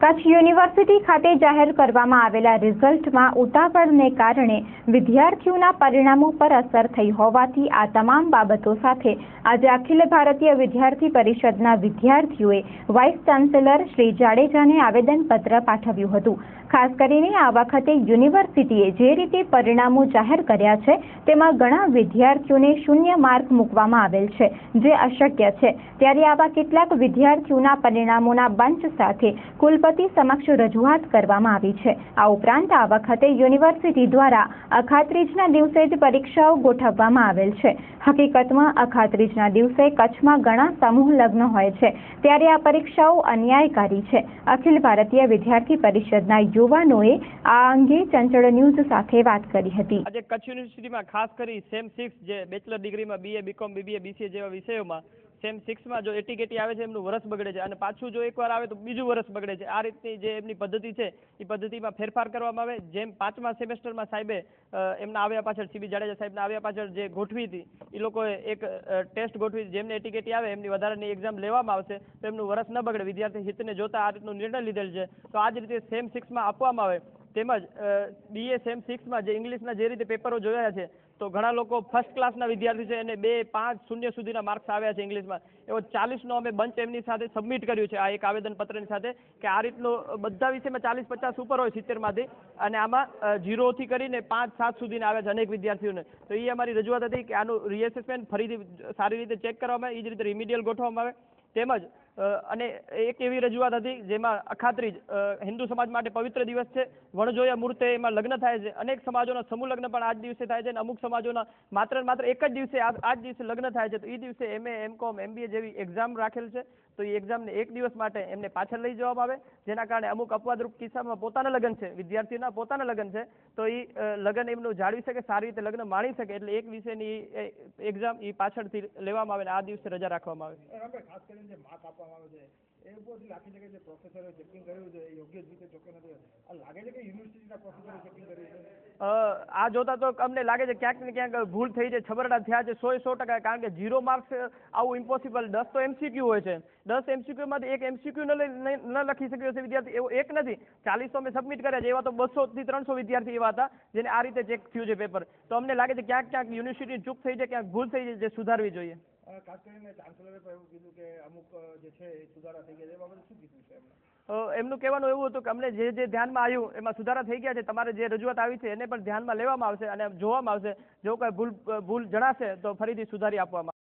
Kutch university ખાતે જાહેર કરવામાં આવેલા રિઝલ્ટમાં ઉતાવળને કારણે વિદ્યાર્થીઓના પરિણામો પર અસર થઈ હોવાથી આ તમામ બાબતો સાથે આજે અખિલ ભારતીય વિદ્યાર્થી પરિષદના વિદ્યાર્થીઓએ વાઇસ ચાન્સેલર શ્રી જાડેજાને આવેદનપત્ર પાઠવ્યું હતું। ખાસ કરીને આ વખતે યુનિવર્સિટીએ જે રીતે પરિણામો જાહેર કર્યા છે તેમાં ઘણા વિદ્યાર્થીઓને શૂન્ય માર્ક મૂકવામાં આવેલ છે, જે અશક્ય છે। ત્યારે આવા કેટલાક વિદ્યાર્થીઓના પરિણામોના બંચ સાથે કુલપતિ સમક્ષ રજૂઆત કરવામાં આવી છે। આ ઉપરાંત આ વખતે યુનિવર્સિટી દ્વારા અખાત્રીજના દિવસે જ પરીક્ષાઓ ગોઠવવામાં આવેલ છે। હકીકતમાં અખાત્રીજના દિવસે કચ્છમાં ઘણા સમૂહ લગ્ન હોય છે, ત્યારે આ પરીક્ષાઓ અન્યાયકારી છે। અખિલ ભારતીય વિદ્યાર્થી પરિષદના યુવાનોએ આ અંગે ચંચળ ન્યૂઝ સાથે વાત કરી હતી। આજે કચ્છ યુનિવર્સિટીમાં ખાસ કરી સેમ 6 જે બેચલર ડિગ્રીમાં BA BCom BBA BCA જેવા વિષયોમાં સેમ 6માં જો એટીકેટી આવે છે એમનું વર્ષ બગડે છે અને પાછું જો એકવાર આવે તો બીજું વર્ષ બગડે છે। આ રીતની જે એમની પદ્ધતિ છે એ પદ્ધતિમાં ફેરફાર કરવામાં આવે। જેમ 5મા સેમેસ્ટરમાં સાહેબે એમના આવ્યા પાછળ CB જાડેજા સાહેબના આવ્યા પાછળ જે ગોઠવી હતી એ લોકોએ એક ટેસ્ટ ગોઠવી જેમને એટીકેટી આવે એમની વધારાની એક્ઝામ લેવામાં આવશે તો એમનું વર્ષ ન બગડે। વિદ્યાર્થી હિતને જોતા આ રીતનો નિર્ણય લીધેલ છે। તો આ જ રીતે સેમ 6માં આપવામાં આવે। તેમજ BA સેમ 6માં જે ઇંગ્લિશના જે રીતે પેપરો જોયા છે તો ઘણા લોકો ફર્સ્ટ ક્લાસના વિદ્યાર્થી છે અને 2, 5, 0 સુધીના માર્ક્સ આવ્યા છે ઇંગ્લિશમાં। એવો 40નો અમે બંચ એમની સાથે સબમિટ કર્યું છે આ એક આવેદનપત્રની સાથે કે આ રીતનો બધા વિષયમાં 40-50 ઉપર હોય 70માંથી અને આમાં 0થી કરીને 5, 7 સુધીના આવ્યા છે અનેક વિદ્યાર્થીઓને। તો એ અમારી રજૂઆત હતી કે આનું રીએસેસમેન્ટ ફરીથી સારી રીતે ચેક કરવામાં આવે, એ જ રીતે રિમિડિયલ ગોઠવવામાં આવે। તેમજ અને એક એવી રજૂઆત હતી જેમાં અખાત્રીજ હિન્દુ સમાજ માટે પવિત્ર દિવસ છે। વણજોયા મૂર્તે એમાં લગ્ન થાય છે, અનેક સમાજોના સમૂહ લગ્ન પણ આ જ દિવસે થાય છે અને અમુક સમાજોના માત્ર એક જ દિવસે આ જ દિવસે લગ્ન થાય છે। તો એ દિવસે MA MCom MBA જેવી એક્ઝામ રાખેલ છે તો એ એક્ઝામને એક દિવસ માટે એમને પાછળ લઈ જવામાં આવે, જેના કારણે અમુક અપવાદરૂપ કિસ્સામાં પોતાના લગ્ન છે, વિદ્યાર્થીઓના પોતાના લગ્ન છે તો એ લગ્ન એમનું જાળવી શકે, સારી રીતે લગ્ન માણી શકે, એટલે એક વિષયની એક્ઝામ એ પાછળથી લેવામાં આવે અને આ દિવસે રજા રાખવામાં આવે। ખાસ કરીને જે માર્ક આપવામાં આવે છે એ ઉપરથી લાગે છે કે જે પ્રોફેસરે ચેકિંગ કર્યું છે એ યોગ્ય રીતે ચોખ્ખું નથી। આ લાગે છે કે યુનિવર્સિટીના પ્રોફેસરે ચેકિંગ કર્યું છે? આ જોતા તો અમને લાગે છે ક્યાંક ને ક્યાંક ભૂલ થઈ છે, છબરડા થયા છે 100%। કારણ કે 0 માર્ક્સ આવું ઇમ્પોસિબલ। 10 તો MCQ હોય છે, 10 MCQમાંથી એક MCQ ન લખી શક્યો છે વિદ્યાર્થી, એવો એક નથી। 40 તો અમે સબમિટ કર્યા છે, એવા તો 200થી 300 વિદ્યાર્થી એવા હતા જેને આ રીતે ચેક થયું છે પેપર। તો અમને લાગે છે ક્યાંક યુનિવર્સિટી ચૂક થઈ છે, ક્યાંક ભૂલ થઈ છે, જે સુધારવી જોઈએ। ખાસ કરીને ચાન્સેલરે પણ એવું કીધું કે અમુક જે છે એ સુધારા થઈ ગયા છે, એ બાબતે શું કીધું છે એમણે? એમનું કહેવાનું એવું હતું કે અમને જે ધ્યાનમાં આવ્યું એમાં સુધારા થઈ ગયા છે, તમારે જે રજૂઆત આવી છે એને પણ ધ્યાનમાં લેવામાં આવશે અને જોવામાં આવશે। જો કોઈ ભૂલ જણાશે તો ફરીથી સુધારી આપવામાં